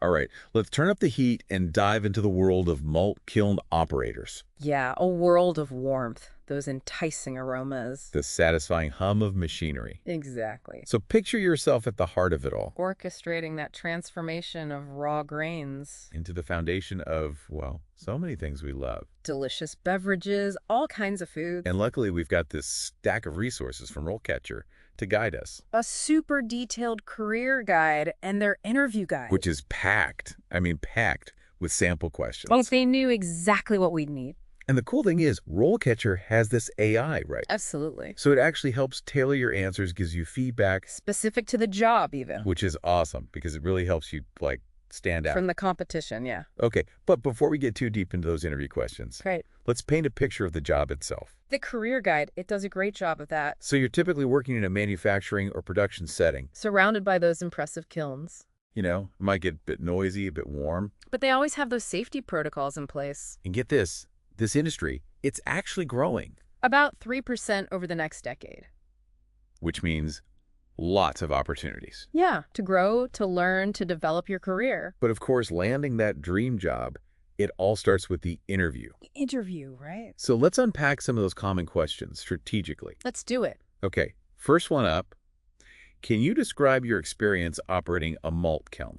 All right, let's turn up the heat and dive into the world of malt kiln operators. Yeah, a world of warmth, those enticing aromas. The satisfying hum of machinery. Exactly. So picture yourself at the heart of it all, Orchestrating that transformation of raw grains. into the foundation of, well, so many things we love. Delicious beverages, all kinds of foods. And luckily, we've got this stack of resources from RoleCatcher to guide us, A super detailed career guide and their interview guide. which is packed, packed with sample questions. Well, they knew exactly what we'd need. And the cool thing is, RoleCatcher has this AI, right? Absolutely. So it actually helps tailor your answers, gives you feedback, Specific to the job, even. which is awesome because it really helps you, stand out. From the competition, yeah. Okay, but before we get too deep into those interview questions, Great. let's paint a picture of the job itself. The career guide, it does a great job of that. So you're typically working in a manufacturing or production setting. Surrounded by those impressive kilns. You know, it might get a bit noisy, a bit warm. But they always have those safety protocols in place. And get this industry, it's actually growing, About 3% over the next decade. which means lots of opportunities. Yeah, to grow, to learn, to develop your career. But of course, landing that dream job, it all starts with the interview. Interview, right? So let's unpack some of those common questions strategically. Let's do it. Okay, first one up. Can you describe your experience operating a malt kiln?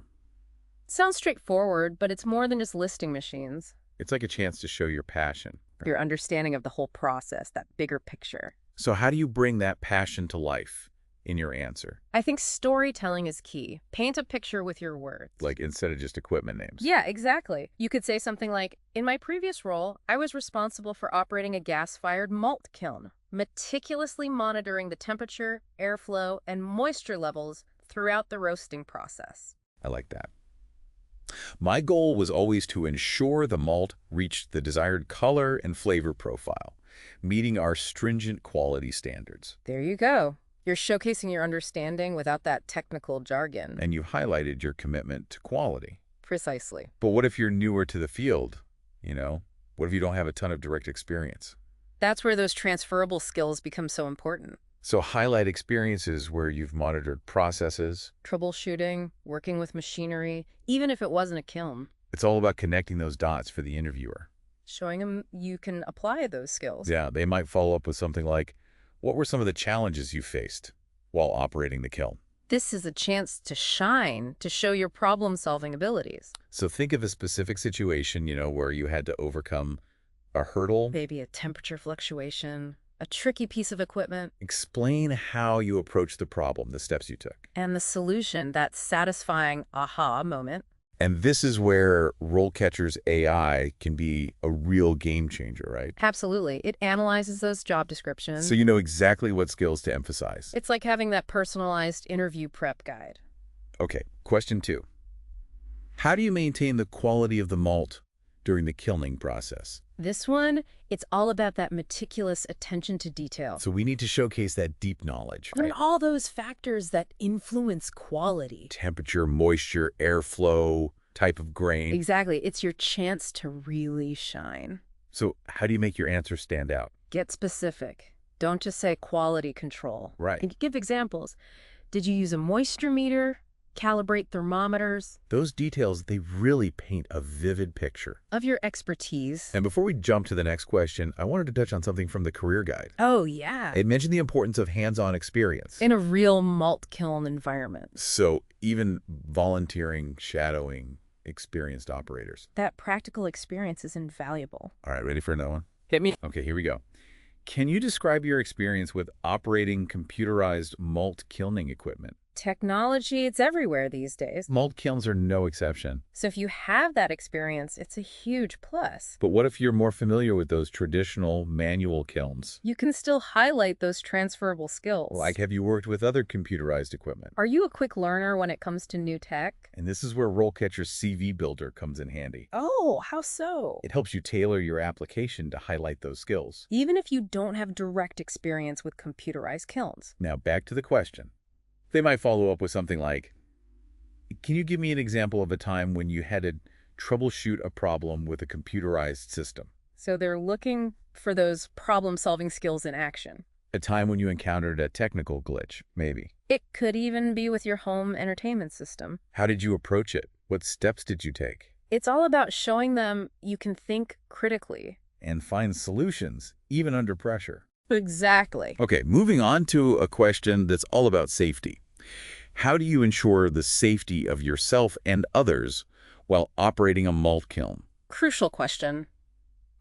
Sounds straightforward, but it's more than just listing machines. It's like a chance to show your passion. Your understanding of the whole process, that bigger picture. So how do you bring that passion to life in your answer? I think storytelling is key. Paint a picture with your words. Like instead of just equipment names. Yeah, exactly. You could say something like, in my previous role, I was responsible for operating a gas-fired malt kiln, meticulously monitoring the temperature, airflow, and moisture levels throughout the roasting process. I like that. My goal was always to ensure the malt reached the desired color and flavor profile, meeting our stringent quality standards. There you go. You're showcasing your understanding without that technical jargon. And you highlighted your commitment to quality. Precisely. But what if you're newer to the field? What if you don't have a ton of direct experience? That's where those transferable skills become so important. So highlight experiences where you've monitored processes. Troubleshooting, working with machinery, even if it wasn't a kiln. It's all about connecting those dots for the interviewer. Showing them you can apply those skills. Yeah, they might follow up with something like, what were some of the challenges you faced while operating the kiln? This is a chance to shine, to show your problem-solving abilities. So think of a specific situation, where you had to overcome a hurdle. Maybe a temperature fluctuation, a tricky piece of equipment, Explain how you approached the problem, the steps you took. and the solution, that satisfying aha moment. And this is where RoleCatcher's AI can be a real game changer, right? Absolutely. It analyzes those job descriptions. So you know exactly what skills to emphasize. It's like having that personalized interview prep guide. Okay, question 2. How do you maintain the quality of the malt during the kilning process? This one, it's all about that meticulous attention to detail. So we need to showcase that deep knowledge, right? And all those factors that influence quality. Temperature, moisture, airflow, type of grain. Exactly. It's your chance to really shine. So how do you make your answer stand out? Get specific. Don't just say quality control. Right. And give examples. Did you use a moisture meter? Calibrate thermometers? Those details, they really paint a vivid picture. Of your expertise. And before we jump to the next question, I wanted to touch on something from the career guide. Oh, yeah. It mentioned the importance of hands-on experience. In a real malt kiln environment. So even volunteering, shadowing experienced operators. That practical experience is invaluable. All right, ready for another one? Hit me. Okay, here we go. Can you describe your experience with operating computerized malt kilning equipment? Technology, it's everywhere these days. Malt kilns are no exception. So if you have that experience, it's a huge plus. But what if you're more familiar with those traditional manual kilns? You can still highlight those transferable skills. Like, have you worked with other computerized equipment? Are you a quick learner when it comes to new tech? And this is where RoleCatcher's CV Builder comes in handy. Oh, how so? It helps you tailor your application to highlight those skills. Even if you don't have direct experience with computerized kilns. Now back to the question. They might follow up with something like, can you give me an example of a time when you had to troubleshoot a problem with a computerized system? So they're looking for those problem-solving skills in action. A time when you encountered a technical glitch, maybe. It could even be with your home entertainment system. How did you approach it? What steps did you take? It's all about showing them you can think critically. And find solutions, even under pressure. Exactly. Okay, moving on to a question that's all about safety. How do you ensure the safety of yourself and others while operating a malt kiln? Crucial question.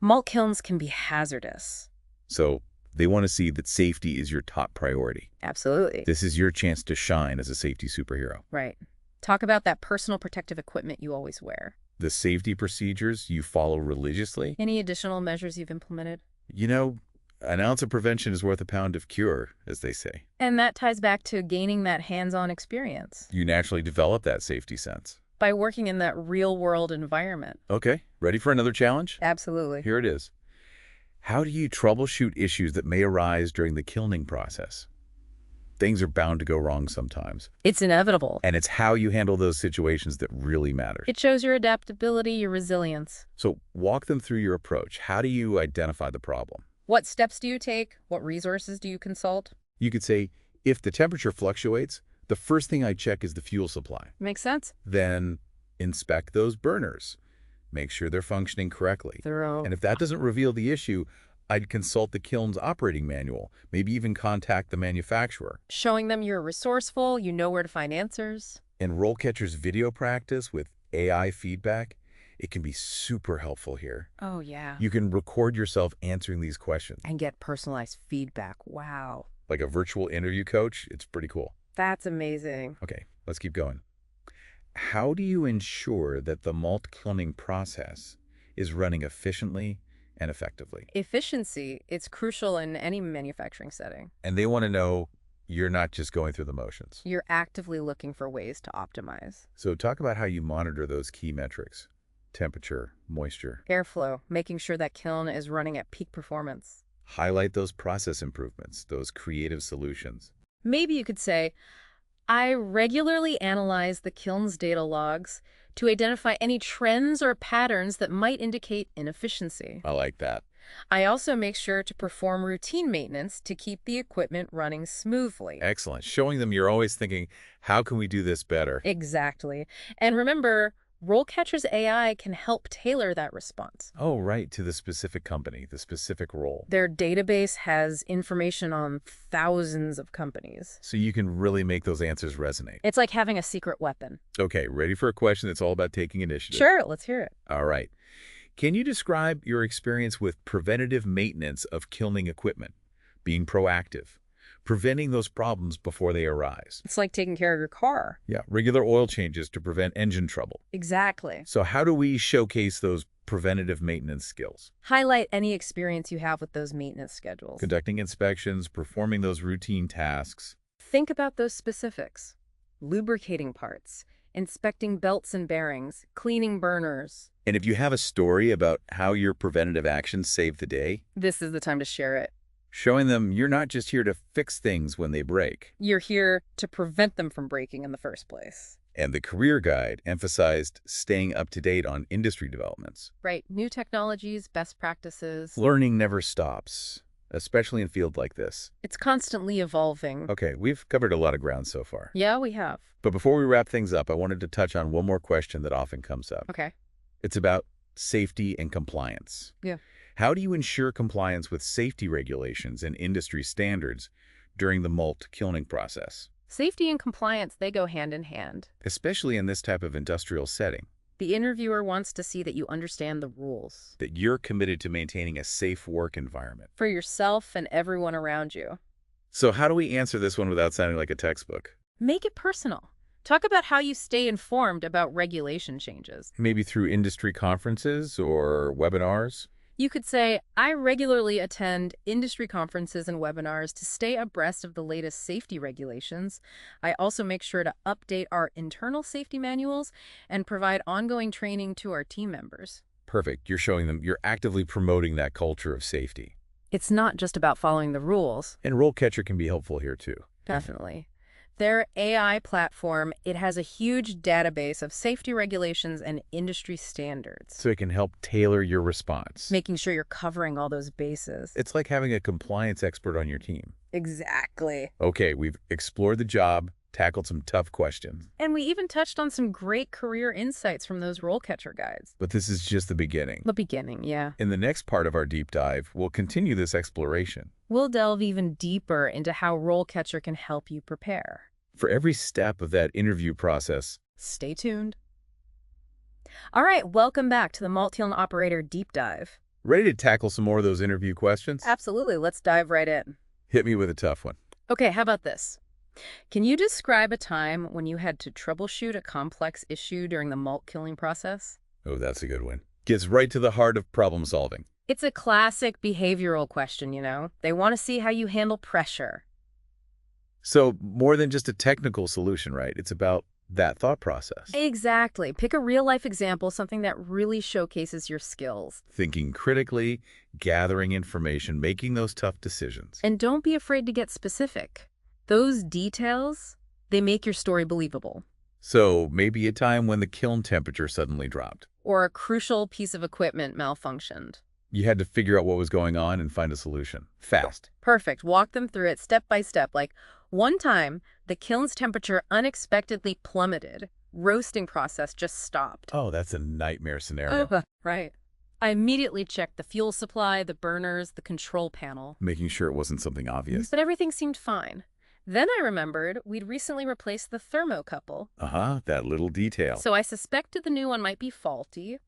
Malt kilns can be hazardous. So they want to see that safety is your top priority. Absolutely. This is your chance to shine as a safety superhero. Right. Talk about that personal protective equipment you always wear. The safety procedures you follow religiously. Any additional measures you've implemented? You know, an ounce of prevention is worth a pound of cure, as they say. And that ties back to gaining that hands-on experience. You naturally develop that safety sense. By working in that real-world environment. Okay, ready for another challenge? Absolutely. Here it is. How do you troubleshoot issues that may arise during the kilning process? Things are bound to go wrong sometimes. It's inevitable. And it's how you handle those situations that really matters. It shows your adaptability, your resilience. So walk them through your approach. How do you identify the problem? What steps do you take? What resources do you consult? You could say, if the temperature fluctuates, the first thing I check is the fuel supply. Makes sense? Then inspect those burners. Make sure they're functioning correctly. Thorough. And if that doesn't reveal the issue, I'd consult the kiln's operating manual, maybe even contact the manufacturer. Showing them you're resourceful, you know where to find answers. And RoleCatcher's video practice with AI feedback, it can be super helpful here. Oh, yeah. You can record yourself answering these questions. And get personalized feedback. Wow. Like a virtual interview coach, it's pretty cool. That's amazing. Okay, let's keep going. How do you ensure that the malt kilning process is running efficiently and effectively? Efficiency, it's crucial in any manufacturing setting. And they want to know you're not just going through the motions. You're actively looking for ways to optimize. So talk about how you monitor those key metrics. Temperature, moisture. Airflow, making sure that kiln is running at peak performance. Highlight those process improvements, those creative solutions. Maybe you could say, I regularly analyze the kiln's data logs to identify any trends or patterns that might indicate inefficiency. I like that. I also make sure to perform routine maintenance to keep the equipment running smoothly. Excellent. Showing them you're always thinking, how can we do this better? Exactly. And remember, RoleCatcher's AI can help tailor that response. Oh, right, to the specific company, the specific role. Their database has information on thousands of companies. So you can really make those answers resonate. It's like having a secret weapon. Okay, ready for a question that's all about taking initiative? Sure, let's hear it. All right. Can you describe your experience with preventative maintenance of kilning equipment, being proactive, preventing those problems before they arise? It's like taking care of your car. Yeah, regular oil changes to prevent engine trouble. Exactly. So how do we showcase those preventative maintenance skills? Highlight any experience you have with those maintenance schedules. Conducting inspections, performing those routine tasks. Think about those specifics. Lubricating parts, inspecting belts and bearings, cleaning burners. And if you have a story about how your preventative actions saved the day, This is the time to share it. showing them you're not just here to fix things when they break. You're here to prevent them from breaking in the first place. And the career guide emphasized staying up to date on industry developments. Right. New technologies, best practices. Learning never stops, especially in fields like this. It's constantly evolving. Okay, we've covered a lot of ground so far. Yeah, we have. But before we wrap things up, I wanted to touch on one more question that often comes up. Okay. It's about safety and compliance. Yeah. How do you ensure compliance with safety regulations and industry standards during the malt kilning process, Safety and compliance, they go hand in hand. especially in this type of industrial setting? The interviewer wants to see that you understand the rules. That you're committed to maintaining a safe work environment. For yourself and everyone around you. So how do we answer this one without sounding like a textbook? Make it personal. Talk about how you stay informed about regulation changes. Maybe through industry conferences or webinars? You could say, I regularly attend industry conferences and webinars to stay abreast of the latest safety regulations. I also make sure to update our internal safety manuals and provide ongoing training to our team members. Perfect. You're showing them you're actively promoting that culture of safety. It's not just about following the rules. And RoleCatcher can be helpful here too. Definitely. Their AI platform, it has a huge database of safety regulations and industry standards, So it can help tailor your response. making sure you're covering all those bases. It's like having a compliance expert on your team. Exactly. Okay, we've explored the job, tackled some tough questions. And we even touched on some great career insights from those RoleCatcher guides. But this is just the beginning. The beginning, yeah. In the next part of our deep dive, we'll continue this exploration. We'll delve even deeper into how RoleCatcher can help you prepare. For every step of that interview process, Stay tuned. All right, welcome back to the Malt Kiln Operator Deep Dive. ready to tackle some more of those interview questions? Absolutely, let's dive right in. Hit me with a tough one. Okay, how about this? Can you describe a time when you had to troubleshoot a complex issue during the malt kilning process? Oh, that's a good one. Gets right to the heart of problem solving. It's a classic behavioral question, you know? They want to see how you handle pressure. So more than just a technical solution, right? It's about that thought process. Exactly. Pick a real-life example, something that really showcases your skills. Thinking critically, gathering information, making those tough decisions. And don't be afraid to get specific. Those details, they make your story believable. So maybe a time when the kiln temperature suddenly dropped. Or a crucial piece of equipment malfunctioned. You had to figure out what was going on and find a solution. Fast. Perfect. Walk them through it step by step. Like, one time, the kiln's temperature unexpectedly plummeted. Roasting process just stopped. Oh, that's a nightmare scenario. Right. I immediately checked the fuel supply, the burners, the control panel. Making sure it wasn't something obvious. But everything seemed fine. Then I remembered we'd recently replaced the thermocouple. That little detail. So I suspected the new one might be faulty,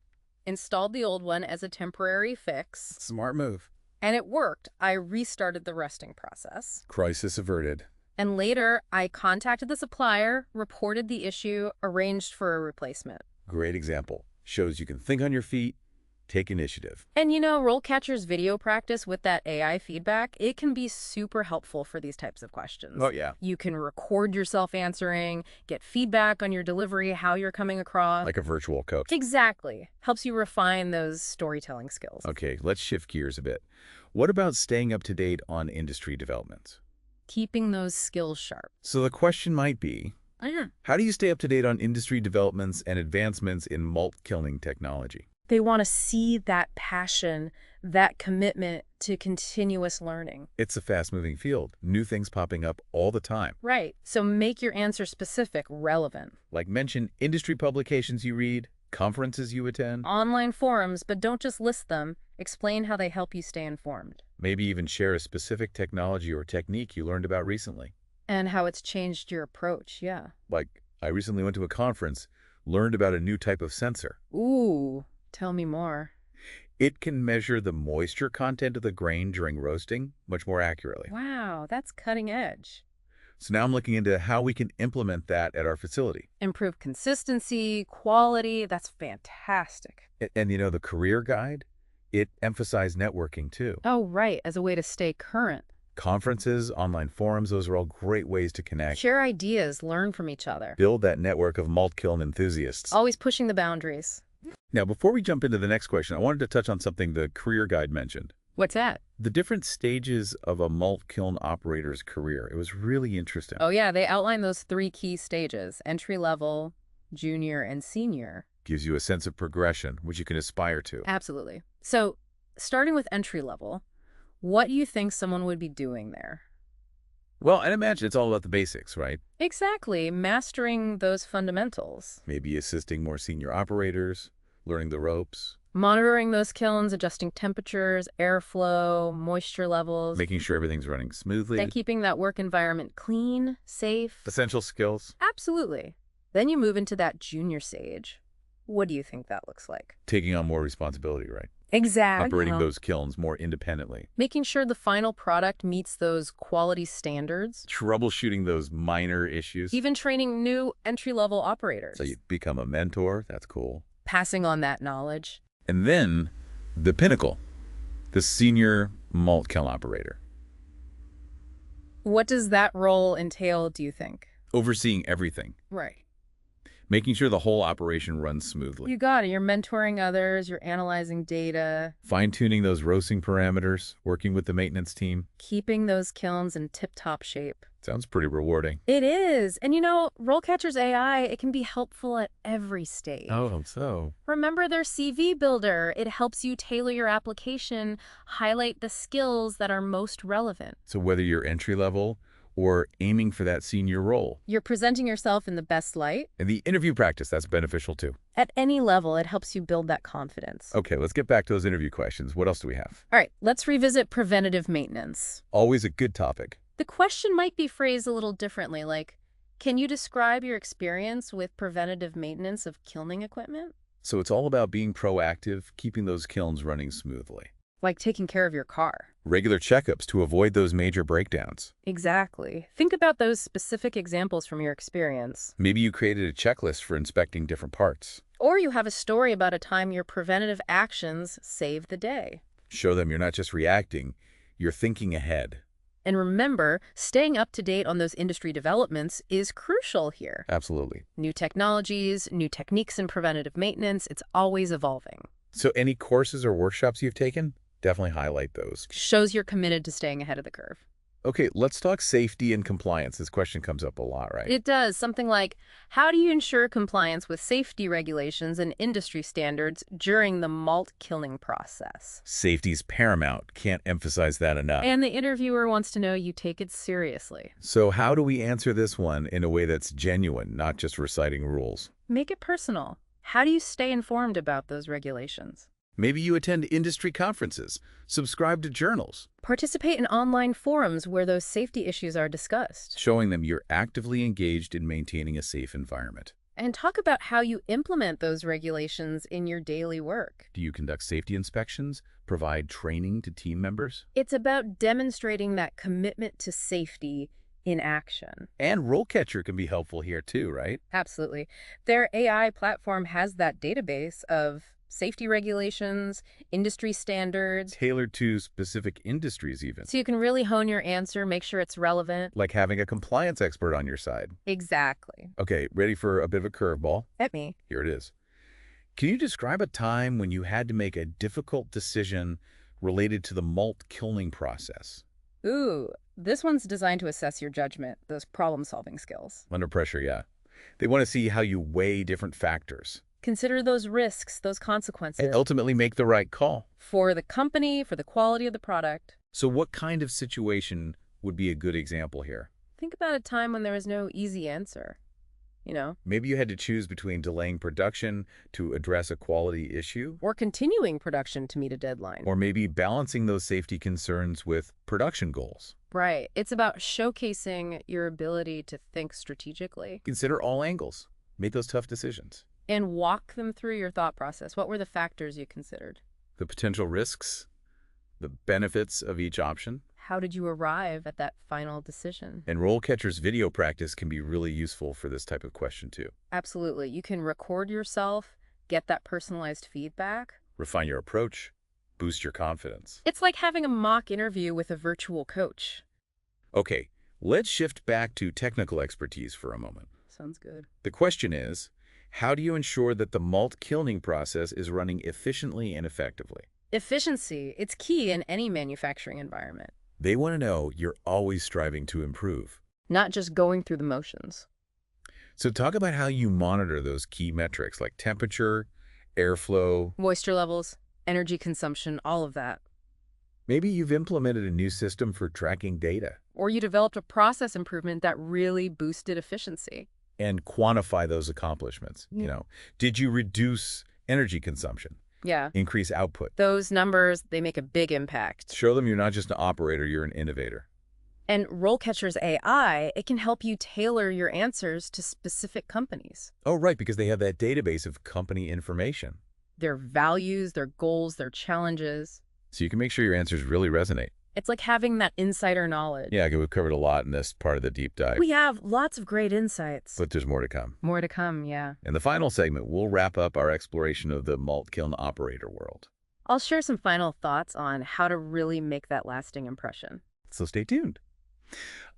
installed the old one as a temporary fix, Smart move. and it worked. I restarted the rusting process. Crisis averted. And later, I contacted the supplier, reported the issue, arranged for a replacement. Great example. Shows you can think on your feet, take initiative. And you know, RoleCatcher's video practice with that AI feedback, it can be super helpful for these types of questions. Oh, yeah. You can record yourself answering, get feedback on your delivery, how you're coming across. Like a virtual coach. Exactly. Helps you refine those storytelling skills. Okay, let's shift gears a bit. What about staying up to date on industry developments? Keeping those skills sharp. So the question might be, how do you stay up to date on industry developments and advancements in malt kilning technology? They want to see that passion, that commitment to continuous learning. It's a fast-moving field. New things popping up all the time. Right. So make your answer specific, relevant. Like mention industry publications you read, conferences you attend. Online forums, but don't just list them. Explain how they help you stay informed. Maybe even share a specific technology or technique you learned about recently. And how it's changed your approach, yeah. Like, I recently went to a conference, learned about a new type of sensor. Ooh, tell me more. It can measure the moisture content of the grain during roasting much more accurately. Wow, that's cutting edge. So now I'm looking into how we can implement that at our facility. Improve consistency, quality, that's fantastic. And you know, the career guide, it emphasized networking too. Oh, right, as a way to stay current. Conferences, online forums, those are all great ways to connect. Share ideas, learn from each other. Build that network of malt kiln enthusiasts. Always pushing the boundaries. Now, before we jump into the next question, I wanted to touch on something the career guide mentioned. What's that? The different stages of a malt kiln operator's career. It was really interesting. Oh, yeah, they outline those 3 key stages, entry level, junior, and senior. Gives you a sense of progression, which you can aspire to. Absolutely. So, starting with entry level, what do you think someone would be doing there? Well, I'd imagine it's all about the basics, right? Exactly, mastering those fundamentals. Maybe assisting more senior operators, learning the ropes, Monitoring those kilns, adjusting temperatures, airflow, moisture levels. making sure everything's running smoothly. And keeping that work environment clean, safe. Essential skills. Absolutely. Then you move into that junior stage. What do you think that looks like? Taking on more responsibility, right? Exactly. Operating those kilns more independently. Making sure the final product meets those quality standards. Troubleshooting those minor issues. Even training new entry-level operators. So you become a mentor. That's cool. Passing on that knowledge. And then the pinnacle, the senior malt kiln operator. What does that role entail, do you think? Overseeing everything. Right. Making sure the whole operation runs smoothly. You got it. You're mentoring others, you're analyzing data, Fine-tuning those roasting parameters, working with the maintenance team. keeping those kilns in tip-top shape. Sounds pretty rewarding. It is. And RoleCatcher's AI, it can be helpful at every stage. Oh, so. Remember their CV builder. It helps you tailor your application, highlight the skills that are most relevant. So whether you're entry-level or aiming for that senior role. You're presenting yourself in the best light. And the interview practice, that's beneficial too. At any level, it helps you build that confidence. Okay, let's get back to those interview questions. What else do we have? All right, let's revisit preventative maintenance. Always a good topic. The question might be phrased a little differently, like, can you describe your experience with preventative maintenance of kilning equipment? So it's all about being proactive, keeping those kilns running smoothly. Like taking care of your car. Regular checkups to avoid those major breakdowns. Exactly. Think about those specific examples from your experience. Maybe you created a checklist for inspecting different parts. Or you have a story about a time your preventative actions saved the day. Show them you're not just reacting, you're thinking ahead. And remember, staying up to date on those industry developments is crucial here. Absolutely. New technologies, new techniques in preventative maintenance, it's always evolving. So any courses or workshops you've taken? Definitely highlight those. Shows you're committed to staying ahead of the curve. Okay, let's talk safety and compliance. This question comes up a lot, right? It does. Something like, how do you ensure compliance with safety regulations and industry standards during the malt kilning process? Safety's paramount. Can't emphasize that enough. And the interviewer wants to know you take it seriously. So how do we answer this one in a way that's genuine, not just reciting rules? Make it personal. How do you stay informed about those regulations? Maybe you attend industry conferences, subscribe to journals, Participate in online forums where those safety issues are discussed. showing them you're actively engaged in maintaining a safe environment. And talk about how you implement those regulations in your daily work. Do you conduct safety inspections, provide training to team members? It's about demonstrating that commitment to safety in action. And RoleCatcher can be helpful here too, right? Absolutely. Their AI platform has that database of safety regulations, industry standards, Tailored to specific industries even. so you can really hone your answer, make sure it's relevant. Like having a compliance expert on your side. Exactly. Okay, ready for a bit of a curveball? At me. Here it is. Can you describe a time when you had to make a difficult decision related to the malt kilning process? Ooh, this one's designed to assess your judgment, those problem-solving skills. Under pressure, yeah. They want to see how you weigh different factors Consider those risks, those consequences and ultimately make the right call. for the company, for the quality of the product. So what kind of situation would be a good example here? Think about a time when there was no easy answer. Maybe you had to choose between delaying production to address a quality issue, Or continuing production to meet a deadline. or maybe balancing those safety concerns with production goals. Right. It's about showcasing your ability to think strategically Consider all angles. Make those tough decisions. and walk them through your thought process. What were the factors you considered? The potential risks, the benefits of each option. How did you arrive at that final decision? And RoleCatcher's video practice can be really useful for this type of question too. Absolutely. You can record yourself, get that personalized feedback. Refine your approach, boost your confidence. It's like having a mock interview with a virtual coach. Okay, let's shift back to technical expertise for a moment. Sounds good. The question is, how do you ensure that the malt kilning process is running efficiently and effectively? Efficiency, it's key in any manufacturing environment, They want to know you're always striving to improve. not just going through the motions. So talk about how you monitor those key metrics like temperature, airflow. Moisture levels, energy consumption, all of that. Maybe you've implemented a new system for tracking data Or you developed a process improvement that really boosted efficiency. and quantify those accomplishments. Did you reduce energy consumption, Yeah. increase output? Those numbers, they make a big impact. Show them you're not just an operator, you're an innovator. And RoleCatcher's AI, it can help you tailor your answers to specific companies. Oh, right, because they have that database of company information. Their values, their goals, their challenges. So you can make sure your answers really resonate. It's like having that insider knowledge. Yeah, we've covered a lot in this part of the deep dive, We have lots of great insights. but there's more to come. More to come, yeah. In the final segment, we'll wrap up our exploration of the Malt Kiln Operator world. I'll share some final thoughts on how to really make that lasting impression. So stay tuned.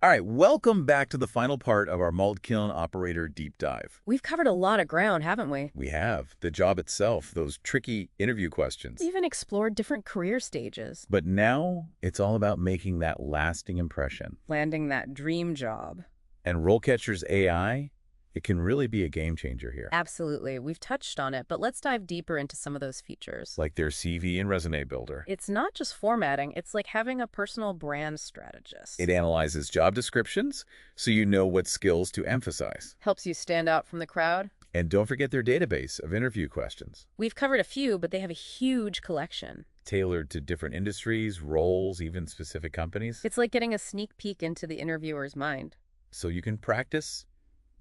All right, welcome back to the final part of our Malt Kiln Operator deep dive. We've covered a lot of ground, haven't we? We have the job itself, those tricky interview We questions. even explored different career stages. But now it's all about making that lasting impression. Landing that dream job. And RoleCatcher's AI, it can really be a game changer here. Absolutely. We've touched on it, but let's dive deeper into some of those features. Like their CV and resume builder. It's not just formatting, it's like having a personal brand strategist. It analyzes job descriptions so you know what skills to emphasize. Helps you stand out from the crowd. And don't forget their database of interview questions, We've covered a few, but they have a huge collection. tailored to different industries, roles, even specific companies. It's like getting a sneak peek into the interviewer's mind. So you can practice,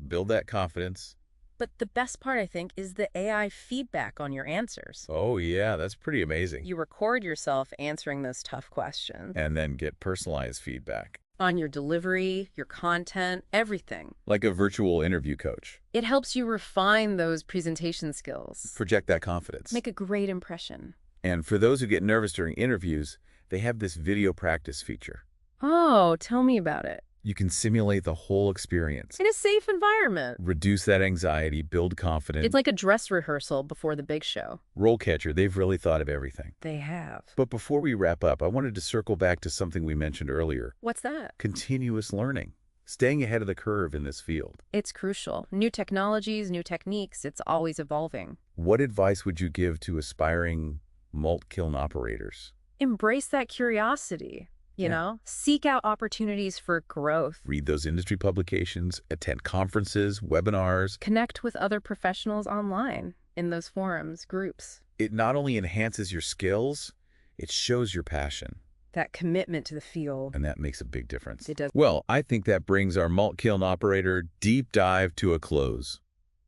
build that confidence. But the best part, I think, is the AI feedback on your answers. Oh yeah, that's pretty amazing. You record yourself answering those tough questions. And then get personalized feedback. On your delivery, your content, everything. Like a virtual interview coach. It helps you refine those presentation skills. Project that confidence. Make a great impression. And for those who get nervous during interviews, they have this video practice feature. Oh, tell me about it. You can simulate the whole experience. In a safe environment. Reduce that anxiety, build confidence. It's like a dress rehearsal before the big show. RoleCatcher, they've really thought of everything. They have. But before we wrap up, I wanted to circle back to something we mentioned earlier. What's that? Continuous learning. Staying ahead of the curve in this field. It's crucial. New technologies, new techniques, it's always evolving. What advice would you give to aspiring malt kiln operators? Embrace that curiosity, you know? Seek out opportunities for growth. Read those industry publications, attend conferences, webinars. Connect with other professionals online in those forums, groups. It not only enhances your skills, it shows your passion. That commitment to the field. And that makes a big difference. It does. Well, I think that brings our Malt Kiln Operator deep dive to a close.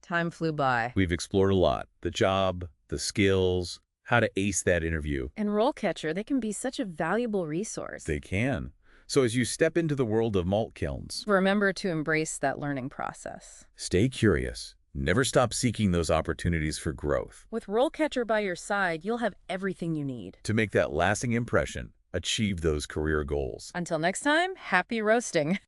Time flew by. We've explored a lot. The job, the skills, how to ace that interview. And RoleCatcher, they can be such a valuable resource. They can. So as you step into the world of malt kilns, Remember to embrace that learning process. stay curious. Never stop seeking those opportunities for growth. With RoleCatcher by your side, you'll have everything you need. To make that lasting impression, achieve those career goals. Until next time, happy roasting.